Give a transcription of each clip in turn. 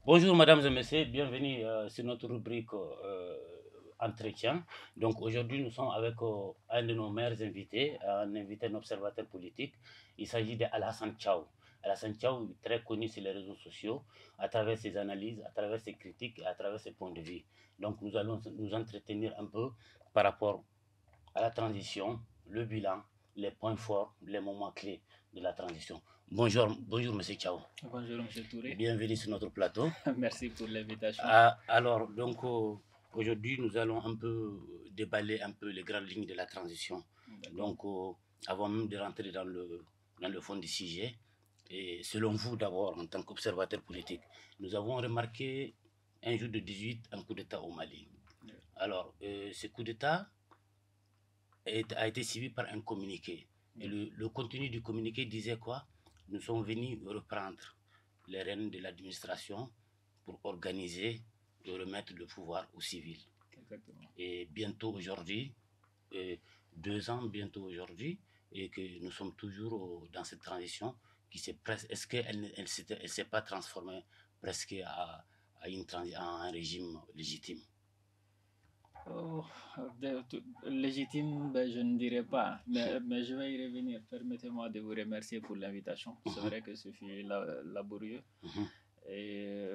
Bonjour mesdames et messieurs, bienvenue sur notre rubrique entretien. Donc aujourd'hui nous sommes avec un de nos meilleurs invités, un observateur politique. Il s'agit d'Alassane Tchao. Alassane Tchao est très connu sur les réseaux sociaux à travers ses analyses, à travers ses critiques et à travers ses points de vue. Donc nous allons nous entretenir un peu par rapport à la transition, le bilan, les points forts, les moments clés de la transition. Bonjour Monsieur Tchao. Bonjour Monsieur Touré. Bienvenue sur notre plateau. Merci pour l'invitation. Alors, donc, aujourd'hui, nous allons un peu déballer un peu les grandes lignes de la transition. Donc, avant même de rentrer dans le fond du sujet, et selon vous d'abord, en tant qu'observateur politique, nous avons remarqué un jour de 18 un coup d'État au Mali. Alors, ce coup d'État a été suivi par un communiqué. Et le contenu du communiqué disait quoi? Nous sommes venus reprendre les rênes de l'administration pour organiser et remettre le pouvoir aux civils. Exactement. Et bientôt aujourd'hui, 2 ans bientôt aujourd'hui, et que nous sommes toujours dans cette transition qui s'est presque. Est-ce qu'elle ne s'est pas transformée presque à un régime légitime? Légitime, ben, je ne dirais pas, mais je vais y revenir. Permettez-moi de vous remercier pour l'invitation. C'est vrai que ce fut laborieux. Et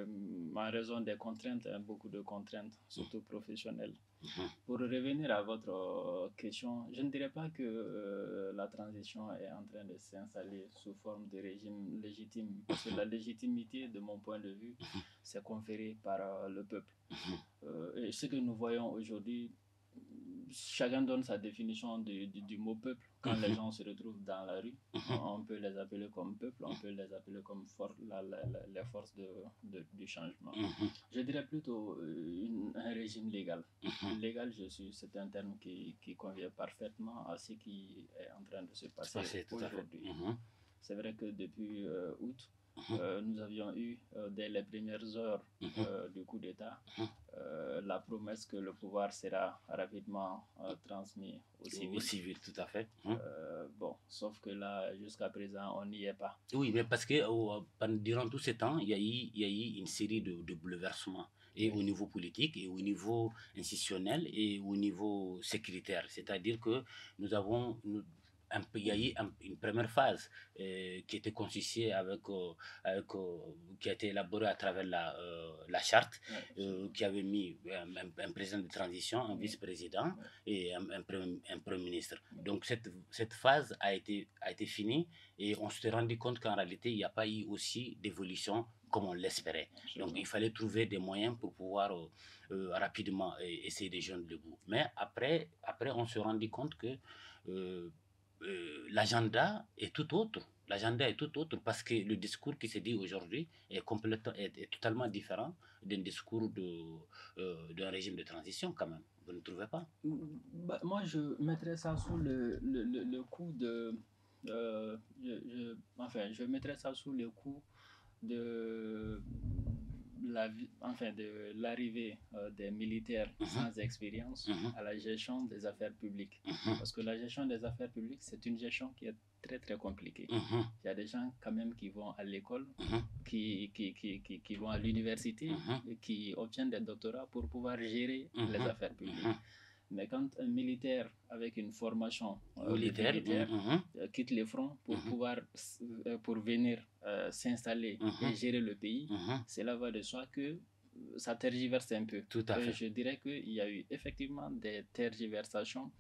en raison des contraintes, beaucoup de contraintes, surtout professionnelles. Pour revenir à votre question, je ne dirais pas que la transition est en train de s'installer sous forme de régime légitime, parce que la légitimité, de mon point de vue, c'est conféré par le peuple. Et ce que nous voyons aujourd'hui, chacun donne sa définition du mot peuple. Quand les gens se retrouvent dans la rue, on peut les appeler comme peuple, on peut les appeler comme les forces du changement. Je dirais plutôt un régime légal. Légal, c'est un terme qui convient parfaitement à ce qui est en train de se passer aujourd'hui. C'est vrai que depuis août, nous avions eu, dès les premières heures du coup d'État, la promesse que le pouvoir sera rapidement transmis aux civils. Aux civils, tout à fait. Bon, sauf que là, jusqu'à présent, on n'y est pas. Oui, mais parce que durant tout ce temps, il y a eu une série de bouleversements, et au niveau politique, et au niveau institutionnel, et au niveau sécuritaire. C'est-à-dire que il y a eu une première phase qui était constituée qui a été élaborée à travers la charte, qui avait mis un président de transition, un vice-président et un premier ministre. Donc cette phase a été finie, et on s'est rendu compte qu'en réalité, il n'y a pas eu aussi d'évolution comme on l'espérait. Donc il fallait trouver des moyens pour pouvoir rapidement essayer de joindre le bout. Mais après on s'est rendu compte que l'agenda est tout autre. L'agenda est tout autre, parce que le discours qui se dit aujourd'hui est totalement différent d'un discours d'un régime de transition, quand même. Vous ne trouvez pas? Moi, je mettrais ça sous le coup de... je mettrais ça sous le coup de l'arrivée des militaires sans expérience à la gestion des affaires publiques. Parce que la gestion des affaires publiques, c'est une gestion qui est très très compliquée. Il y a des gens quand même qui vont à l'école, qui vont à l'université, et qui obtiennent des doctorats pour pouvoir gérer les affaires publiques. Mais quand un militaire avec une formation militaire quitte les fronts pour venir s'installer et gérer le pays, cela va de soi que ça tergiverse un peu. Tout à fait. Je dirais qu'il y a eu effectivement des tergiversations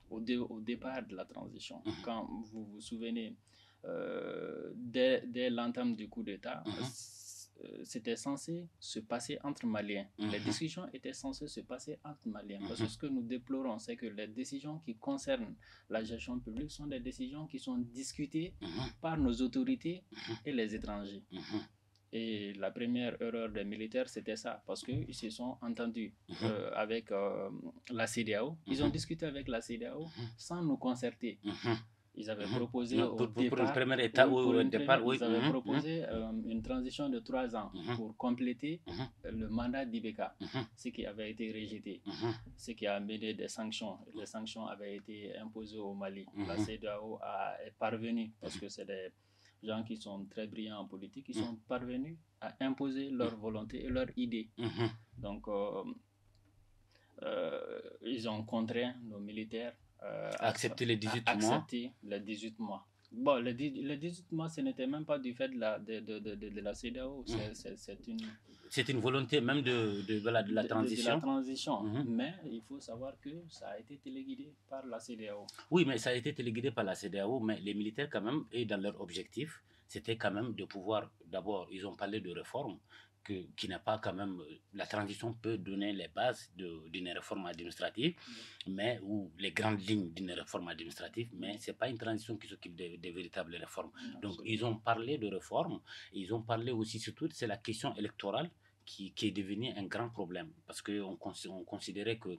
au départ de la transition. Quand vous vous souvenez, dès l'entame du coup d'État, c'était censé se passer entre Maliens. Les discussions étaient censées se passer entre Maliens. Parce que ce que nous déplorons, c'est que les décisions qui concernent la gestion publique sont des décisions qui sont discutées par nos autorités et les étrangers. Et la première erreur des militaires, c'était ça, parce qu'ils se sont entendus avec la CEDEAO. Ils ont discuté avec la CEDEAO sans nous concerter. Ils avaient proposé Non, au pour une départ, première étape, pour au une départ, première, oui. ils avaient proposé une transition de 3 ans pour compléter le mandat d'Ibeka, ce qui avait été rejeté, ce qui a amené des sanctions. Les sanctions avaient été imposées au Mali. La CEDEAO est parvenue, parce que c'est des gens qui sont très brillants en politique, ils sont parvenus à imposer leur volonté et leur idée. Donc, ils ont contraint nos militaires Accepter les 18 mois. Accepter les 18 mois. Bon, les 18 mois, ce n'était même pas du fait de la CEDEAO. C'est une volonté même de la transition. De la transition. Mais il faut savoir que ça a été téléguidé par la CEDEAO. Oui, mais ça a été téléguidé par la CEDEAO, mais les militaires, quand même, et dans leur objectif, c'était quand même de pouvoir, d'abord, ils ont parlé de réforme, qui n'a pas quand même, la transition peut donner les bases d'une réforme administrative, mais ou les grandes lignes d'une réforme administrative, mais c'est pas une transition qui s'occupe des véritables réformes. Donc ils ont parlé de réforme, ils ont parlé aussi, surtout, c'est la question électorale qui est devenue un grand problème, parce qu'on considérait que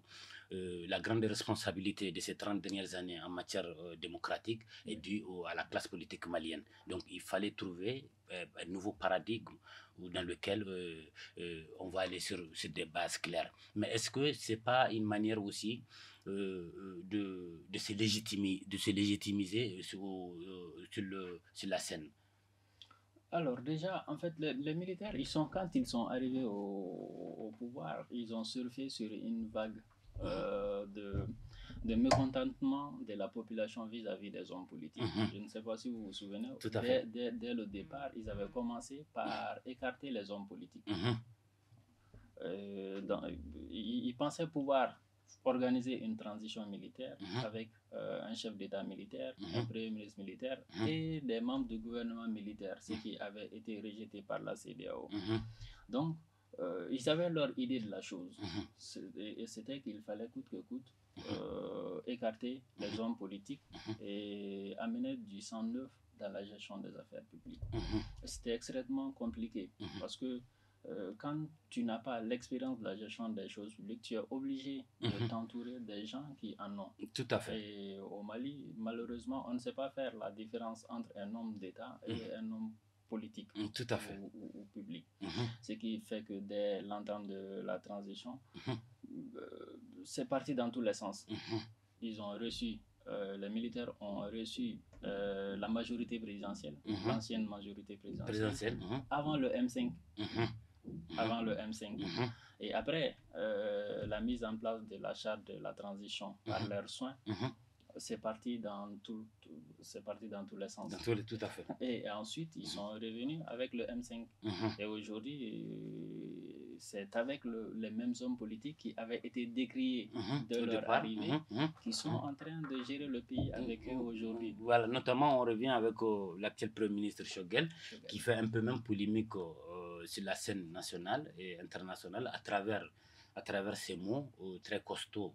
la grande responsabilité de ces 30 dernières années en matière démocratique est due à la classe politique malienne. Donc il fallait trouver un nouveau paradigme dans lequel on va aller sur des bases claires. Mais est-ce que ce n'est pas une manière aussi de se légitimiser sur la scène? Alors déjà, en fait, les militaires, quand ils sont arrivés au pouvoir, ils ont surfé sur une vague de mécontentement de la population vis-à-vis des hommes politiques. Je ne sais pas si vous vous souvenez, dès le départ, ils avaient commencé par écarter les hommes politiques. Ils pensaient pouvoir organiser une transition militaire avec un chef d'État militaire, un premier ministre militaire et des membres du gouvernement militaire, ce qui avait été rejeté par la CEDEAO. Donc, ils avaient leur idée de la chose. Et c'était qu'il fallait coûte que coûte écarter les hommes politiques et amener du sang neuf dans la gestion des affaires publiques. C'était extrêmement compliqué parce que quand tu n'as pas l'expérience de la gestion des choses publiques, tu es obligé de t'entourer des gens qui en ont. Tout à fait. Et au Mali, malheureusement, on ne sait pas faire la différence entre un homme d'État et un homme politique. Tout à fait. Ou public. Ce qui fait que dès l'entame de la transition, c'est parti dans tous les sens. Ils ont reçu, les militaires ont reçu la majorité présidentielle, l'ancienne majorité présidentielle, avant le M5. Avant le M5. Et après la mise en place de la charte de la transition par leurs soins, c'est parti dans tous les sens. Tout à fait. Et ensuite, ils sont revenus avec le M5. Et aujourd'hui, c'est avec les mêmes hommes politiques qui avaient été décriés de leur arrivée, qui sont en train de gérer le pays avec eux aujourd'hui. Voilà, notamment on revient avec l'actuel Premier ministre Choguel, qui fait un peu même polémique sur la scène nationale et internationale à travers ces mots très costauds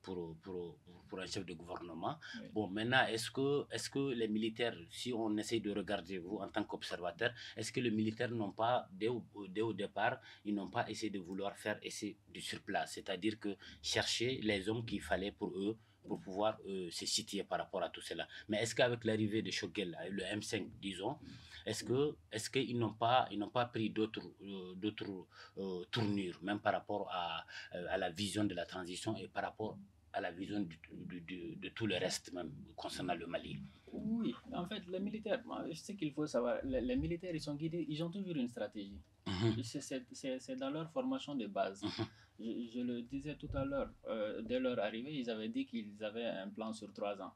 pour un chef de gouvernement. Oui. Bon, maintenant, est-ce que les militaires, si on essaye de regarder vous en tant qu'observateur, est-ce que les militaires n'ont pas, dès au départ, ils n'ont pas essayé de vouloir faire du surplace, c'est-à-dire que chercher les hommes qu'il fallait pour eux, pour pouvoir se situer par rapport à tout cela. Mais est-ce qu'avec l'arrivée de Choguel, le M5, disons, est-ce qu'ils n'ont pas pris d'autres tournures, même par rapport à la vision de la transition et par rapport à la vision de tout le reste, même concernant le Mali? Oui, en fait, les militaires, ce qu'il faut savoir, les militaires, ils sont guidés, ils ont toujours une stratégie. C'est dans leur formation de base. Je le disais tout à l'heure, dès leur arrivée, ils avaient dit qu'ils avaient un plan sur 3 ans.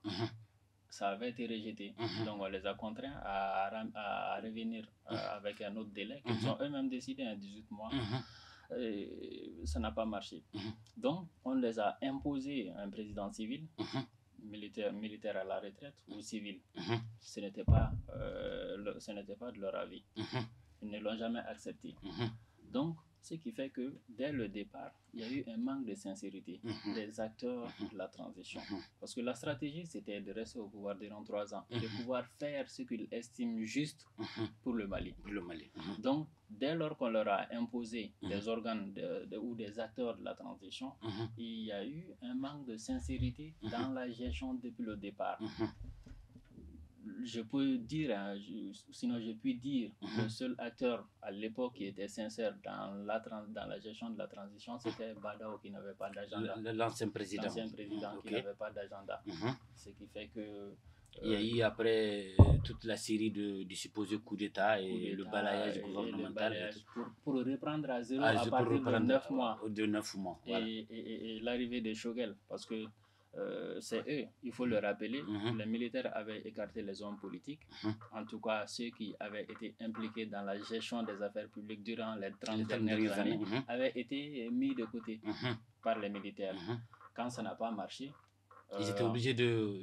Ça avait été rejeté. Donc on les a contraints à revenir avec un autre délai qu'ils ont eux-mêmes décidé, 18 mois. Et ça n'a pas marché. Donc on les a imposé un président civil, militaire à la retraite ou civil. Ce n'était pas de leur avis. Ils ne l'ont jamais accepté. Donc, ce qui fait que dès le départ, il y a eu un manque de sincérité des acteurs de la transition. Parce que la stratégie, c'était de rester au pouvoir durant 3 ans et de pouvoir faire ce qu'ils estiment juste pour le Mali. Donc, dès lors qu'on leur a imposé des organes ou des acteurs de la transition, il y a eu un manque de sincérité dans la gestion depuis le départ. je peux dire, hein, sinon je puis dire, le seul acteur à l'époque qui était sincère dans la gestion de la transition, c'était Badao qui n'avait pas d'agenda. L'ancien président. L'ancien président qui n'avait pas d'agenda. Ce qui fait que... il y a eu après toute la série du supposé coup d'État et le balayage gouvernemental. Pour reprendre à zéro à partir de 9 mois. De 9 mois. Voilà. Et l'arrivée des Choguel, parce que c'est eux, il faut le rappeler, les militaires avaient écarté les hommes politiques, en tout cas ceux qui avaient été impliqués dans la gestion des affaires publiques durant les 30 dernières années, avaient été mis de côté par les militaires. Quand ça n'a pas marché, ils étaient obligés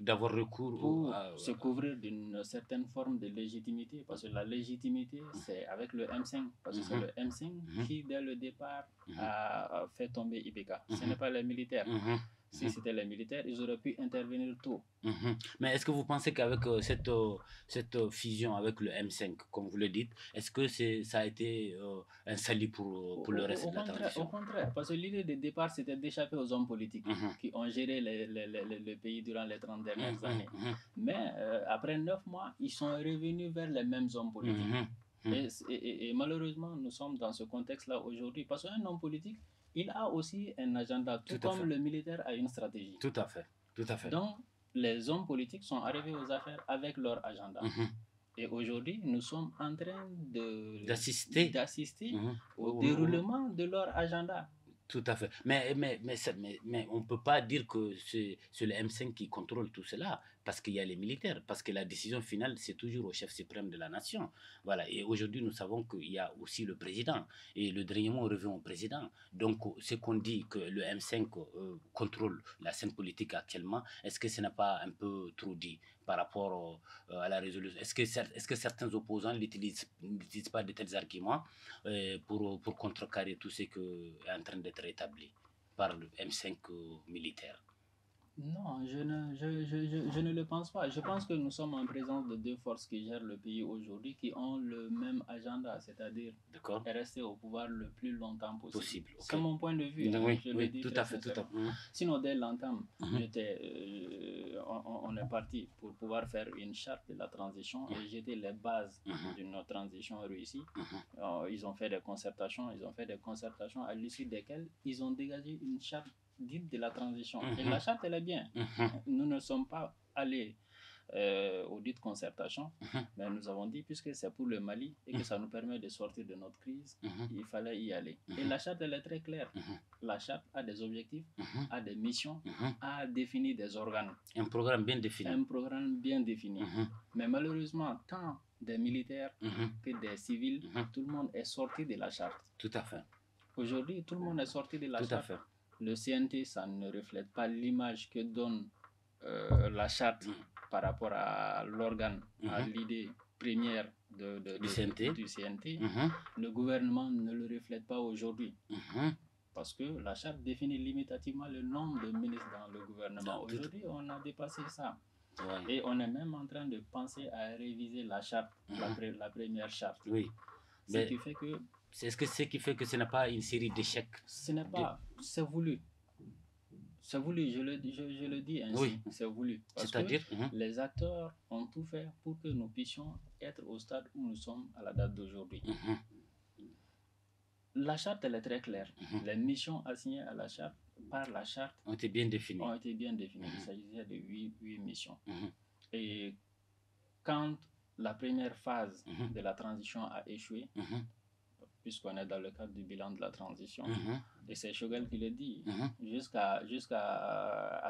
d'avoir recours pour se couvrir d'une certaine forme de légitimité, parce que la légitimité, c'est avec le M5, parce que c'est le M5 qui, dès le départ, a fait tomber Ibeka. Ce n'est pas les militaires. Si c'était les militaires, ils auraient pu intervenir tôt. Mais est-ce que vous pensez qu'avec cette fusion avec le M5, comme vous le dites, est-ce que ça a été un salut pour le reste de la transition? Au contraire, parce que l'idée de départ, c'était d'échapper aux hommes politiques qui ont géré le pays durant les 30 dernières années. Mais après 9 mois, ils sont revenus vers les mêmes hommes politiques. Et malheureusement, nous sommes dans ce contexte-là aujourd'hui, parce qu'un homme politique, il a aussi un agenda, tout comme le militaire a une stratégie. Tout à fait. Donc, les hommes politiques sont arrivés aux affaires avec leur agenda. Et aujourd'hui, nous sommes en train d'assister au déroulement de leur agenda. Tout à fait. Mais on ne peut pas dire que c'est le M5 qui contrôle tout cela, parce qu'il y a les militaires, parce que la décision finale, c'est toujours au chef suprême de la nation. Voilà. Et aujourd'hui, nous savons qu'il y a aussi le président, et le dernier mot revient au président. Donc, ce qu'on dit que le M5 contrôle la scène politique actuellement, est-ce que ce n'est pas un peu trop dit par rapport à la résolution? Est-ce que certains opposants n'utilisent pas de tels arguments pour contrecarrer tout ce qui est en train d'être établi par le M5 militaire? Non, je ne le pense pas. Je pense que nous sommes en présence de deux forces qui gèrent le pays aujourd'hui, qui ont le même agenda, c'est-à-dire rester au pouvoir le plus longtemps possible. Okay. C'est mon point de vue. Oui, je le dis tout à fait. Sinon, dès l'entame, on est parti pour pouvoir faire une charte de la transition et jeter les bases d'une transition réussie. Ils ont fait des concertations, à l'issue desquelles ils ont dégagé une charte dite de la transition. Et la charte, elle est bien. Nous ne sommes pas allés aux dites concertations, mais nous avons dit, puisque c'est pour le Mali et que ça nous permet de sortir de notre crise, il fallait y aller. Et la charte, elle est très claire. La charte a des objectifs, a des missions, a défini des organes. Un programme bien défini. Mais malheureusement, tant des militaires que des civils, tout le monde est sorti de la charte. Tout à fait. Aujourd'hui, tout le monde est sorti de la charte. Tout à fait. Le CNT, ça ne reflète pas l'image que donne la charte par rapport à l'organe, à l'idée première du CNT. Le gouvernement ne le reflète pas aujourd'hui. Parce que la charte définit limitativement le nombre de ministres dans le gouvernement. Aujourd'hui, on a dépassé ça. Ouais. Et on est même en train de penser à réviser la charte, la première charte. Oui. Ce qui fait que... C'est ce qui fait que ce n'est pas une série d'échecs. Ce n'est pas, c'est voulu. C'est voulu, je le dis ainsi. Oui. C'est voulu. Parce C'est-à-dire que les acteurs ont tout fait pour que nous puissions être au stade où nous sommes à la date d'aujourd'hui. La charte, elle est très claire. Les missions assignées à la charte, par la charte, ont été bien définies. Il s'agissait de 8 missions. Et quand la première phase de la transition a échoué, puisqu'on est dans le cadre du bilan de la transition, et c'est Choguel qui le dit, jusqu'à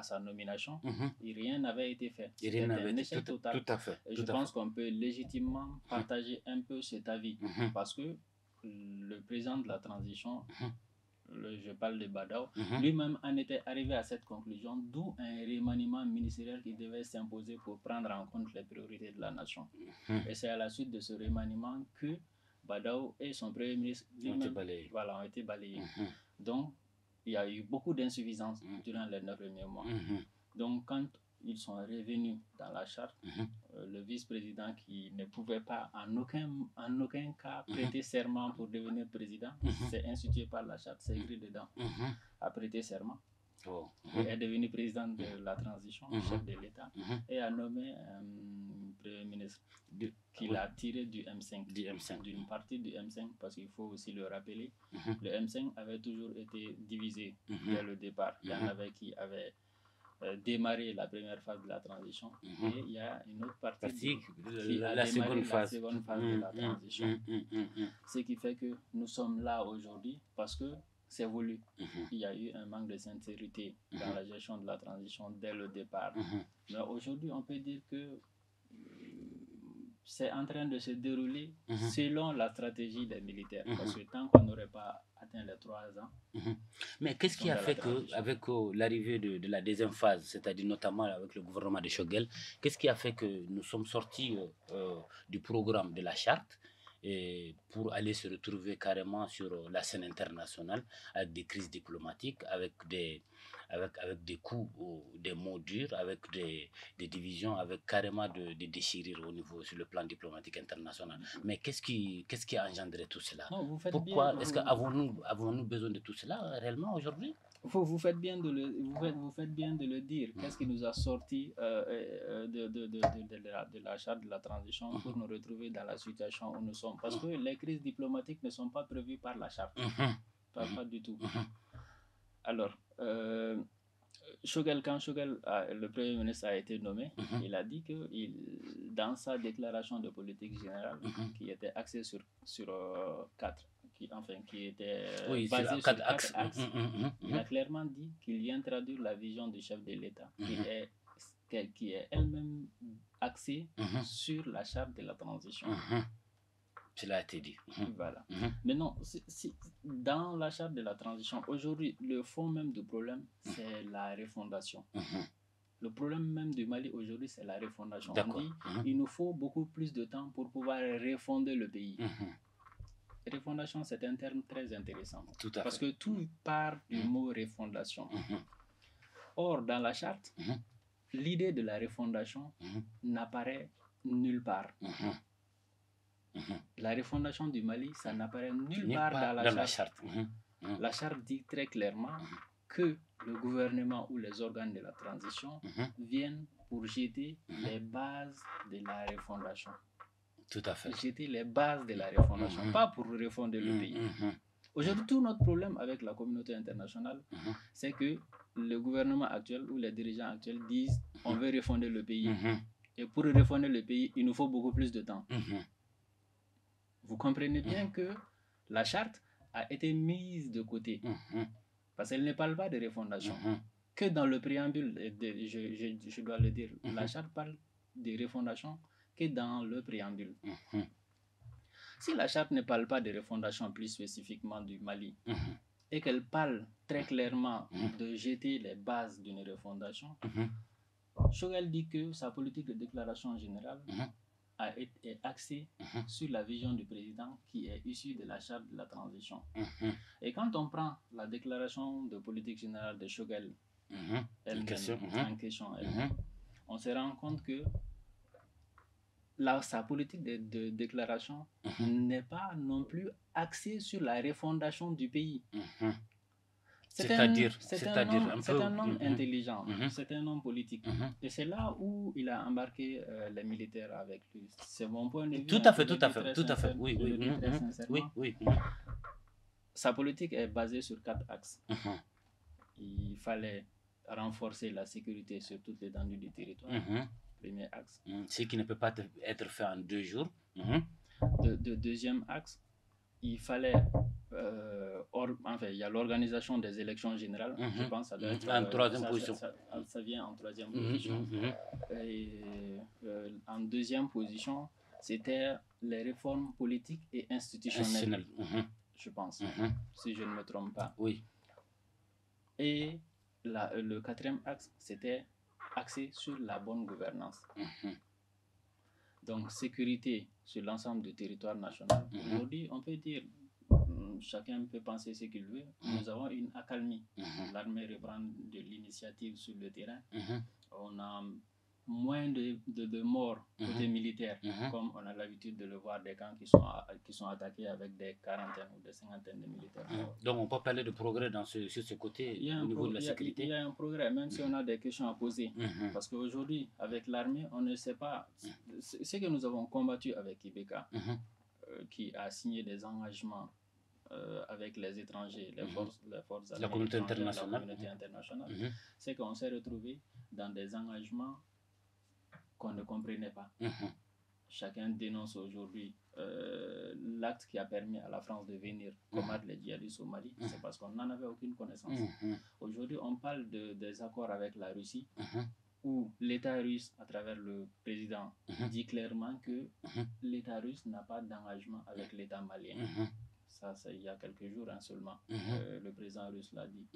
sa nomination, rien n'avait été fait. Rien n'avait été fait. Tout à fait. Et je pense qu'on peut légitimement partager un peu cet avis, parce que le président de la transition, je parle de Badao, lui-même en était arrivé à cette conclusion, d'où un remaniement ministériel qui devait s'imposer pour prendre en compte les priorités de la nation. Et c'est à la suite de ce remaniement que Badao et son premier ministre ont été balayés. Donc, il y a eu beaucoup d'insuffisances durant les 9 premiers mois. Donc, quand ils sont revenus dans la charte, le vice-président qui ne pouvait pas en aucun cas prêter serment pour devenir président, c'est institué par la charte, c'est écrit dedans, a prêté serment. Oh. est devenu président de la transition, chef de l'État, et a nommé un premier ministre qu'il a tiré du M5, d'une partie du M5, parce qu'il faut aussi le rappeler. Le M5 avait toujours été divisé dès le départ. Il y en avait qui avaient démarré la première phase de la transition, et il y a une autre partie qui a démarré la seconde phase de la transition. Ce qui fait que nous sommes là aujourd'hui parce que c'est voulu. Il y a eu un manque de sincérité dans la gestion de la transition dès le départ. Mais aujourd'hui, on peut dire que c'est en train de se dérouler selon la stratégie des militaires. Parce que tant qu'on n'aurait pas atteint les 3 ans... Mais qu'est-ce qui a fait qu'avec l'arrivée de la deuxième phase, c'est-à-dire notamment avec le gouvernement de Choguel, qu'est-ce qui a fait que nous sommes sortis du programme de la charte et pour aller se retrouver carrément sur la scène internationale avec des crises diplomatiques, avec des coups, des mots durs, avec des divisions, avec carrément des déchirures au niveau sur le plan diplomatique international. Mais qu'est-ce qui a engendré tout cela? Non, pourquoi est-ce que avons-nous besoin de tout cela réellement aujourd'hui? Vous faites bien de le dire. Qu'est-ce qui nous a sorti de la charte de la transition pour nous retrouver dans la situation où nous sommes? Parce que les crises diplomatiques ne sont pas prévues par la charte. Pas du tout. Alors, quand le Premier ministre a été nommé, il a dit que dans sa déclaration de politique générale, qui était axée sur 4, qui était basée sur 4 axes, il a clairement dit qu'il vient traduire la vision du chef de l'État, qui est elle-même axée sur la charte de la transition. Cela a été dit. Voilà. Maintenant, dans la charte de la transition, aujourd'hui, le fond même du problème, c'est la refondation. Le problème même du Mali aujourd'hui, c'est la refondation. On dit il nous faut beaucoup plus de temps pour pouvoir refonder le pays. Refondation, c'est un terme très intéressant. Parce que tout part du mot refondation. Or, dans la charte, l'idée de la refondation n'apparaît nulle part. La refondation du Mali, ça n'apparaît nulle part dans la charte. La charte dit très clairement que le gouvernement ou les organes de la transition viennent pour jeter les bases de la refondation. Tout à fait. Jeter les bases de la refondation, pas pour refonder le pays. Aujourd'hui, tout notre problème avec la communauté internationale, c'est que le gouvernement actuel ou les dirigeants actuels disent on veut refonder le pays. Et pour refonder le pays, il nous faut beaucoup plus de temps. Vous comprenez bien que la charte a été mise de côté. Parce qu'elle ne parle pas de refondation. Que dans le préambule, je dois le dire, la charte parle de refondation que dans le préambule. Si la charte ne parle pas de refondation plus spécifiquement du Mali, et qu'elle parle très clairement de jeter les bases d'une refondation, Choguel dit que sa politique de déclaration générale est axée sur la vision du président qui est issue de la charte de la transition. Et quand on prend la déclaration de politique générale de Choguel en question, on se rend compte que sa politique de déclaration n'est pas non plus axée sur la refondation du pays. C'est un homme intelligent, c'est un homme politique. Et c'est là où il a embarqué les militaires avec lui. C'est mon point de vue. Tout à fait. Oui. Sa politique est basée sur 4 axes. Il fallait renforcer la sécurité sur toute l'étendue du territoire. Premier axe. Ce qui ne peut pas être fait en 2 jours. Deuxième axe, il fallait il y a l'organisation des élections générales. Je pense que ça doit être en troisième position. Ça vient en troisième position. Et en deuxième position, c'était les réformes politiques et institutionnelles. Je pense, si je ne me trompe pas. Oui. Et le quatrième axe, c'était axé sur la bonne gouvernance. Donc, sécurité sur l'ensemble du territoire national. Aujourd'hui, on peut dire, chacun peut penser ce qu'il veut, nous avons une accalmie. L'armée reprend de l'initiative sur le terrain. On a moins de morts côté militaire, comme on a l'habitude de le voir, des camps qui sont attaqués avec des quarantaines ou des cinquantaines de militaires. Donc on peut parler de progrès sur ce côté au niveau de la sécurité. Il y a un progrès, même si on a des questions à poser. Parce qu'aujourd'hui, avec l'armée, on ne sait pas ce que nous avons combattu avec Ibeka, qui a signé des engagements avec les étrangers, les forces armées, la communauté internationale, c'est qu'on s'est retrouvé dans des engagements qu'on ne comprenait pas. Chacun dénonce aujourd'hui l'acte qui a permis à la France de venir combattre les djihadistes au Mali. C'est parce qu'on n'en avait aucune connaissance. Aujourd'hui, on parle des accords avec la Russie, où l'État russe, à travers le président, dit clairement que l'État russe n'a pas d'engagement avec l'État malien. Ça, c'est il y a quelques jours seulement. Le président russe l'a dit.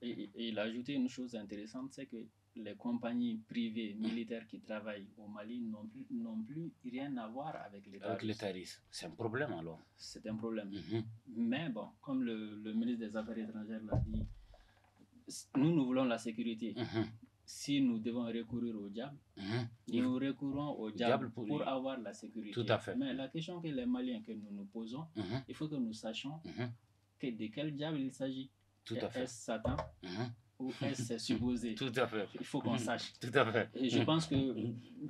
Et il a ajouté une chose intéressante, c'est que les compagnies privées militaires qui travaillent au Mali n'ont plus rien à voir avec l'État russe. C'est un problème alors. C'est un problème. Mais bon, comme le ministre des Affaires étrangères l'a dit, nous voulons la sécurité. Si nous devons recourir au diable, nous recourons au diable pour avoir la sécurité. Tout à fait. Mais la question que les Maliens que nous nous posons, il faut que nous sachions de quel diable il s'agit. Tout à fait. Est-ce Satan ou est-ce supposé? Tout à fait. Il faut qu'on sache. Tout à fait. Et je pense que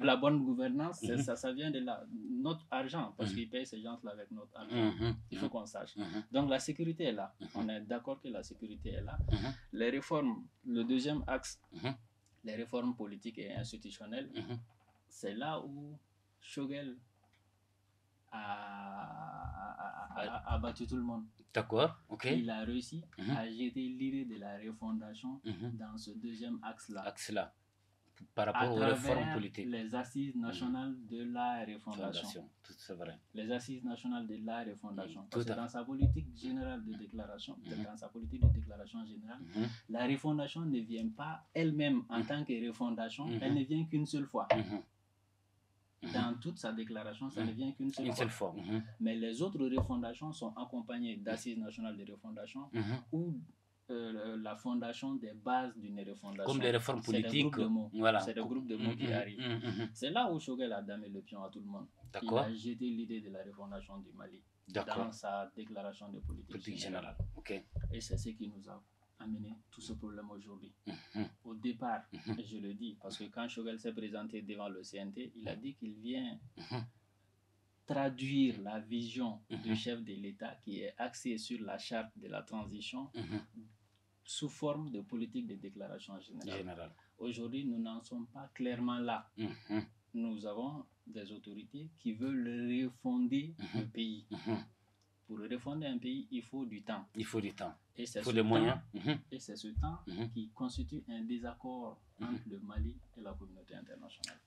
la bonne gouvernance, ça vient de là. Notre argent, parce qu'ils payent ces gens-là avec notre argent. Il faut qu'on sache. Donc la sécurité est là. On est d'accord que la sécurité est là. Les réformes, le deuxième axe, les réformes politiques et institutionnelles, c'est là où Choguel a battu tout le monde. D'accord, ok. Il a réussi à jeter l'idée de la refondation dans ce deuxième axe-là. Par rapport aux réformes politiques. Les assises nationales de la refondation. C'est vrai. Les assises nationales de la refondation. Parce que dans sa politique générale de déclaration, dans sa politique de déclaration générale, la refondation ne vient pas elle-même en tant que refondation, elle ne vient qu'une seule fois. Dans toute sa déclaration, ça ne vient qu'une seule fois. Mais les autres refondations sont accompagnées d'assises nationales de refondation ou la fondation des bases d'une refondation. Comme les réformes politiques. C'est le groupe de mots qui arrive. C'est là où Choguel a damé le pion à tout le monde. Il a jeté l'idée de la refondation du Mali dans sa déclaration de politique générale. Et c'est ce qui nous a amené tout ce problème aujourd'hui. Au départ, et je le dis, parce que quand Choguel s'est présenté devant le CNT, il a dit qu'il vient traduire la vision du chef de l'État qui est axée sur la charte de la transition sous forme de politique de déclaration générale. Aujourd'hui, nous n'en sommes pas clairement là. Nous avons des autorités qui veulent refonder le pays. Pour refonder un pays, il faut du temps. Il faut du temps. Et c'est il faut des moyens. Et c'est ce temps qui constitue un désaccord entre le Mali et la communauté internationale.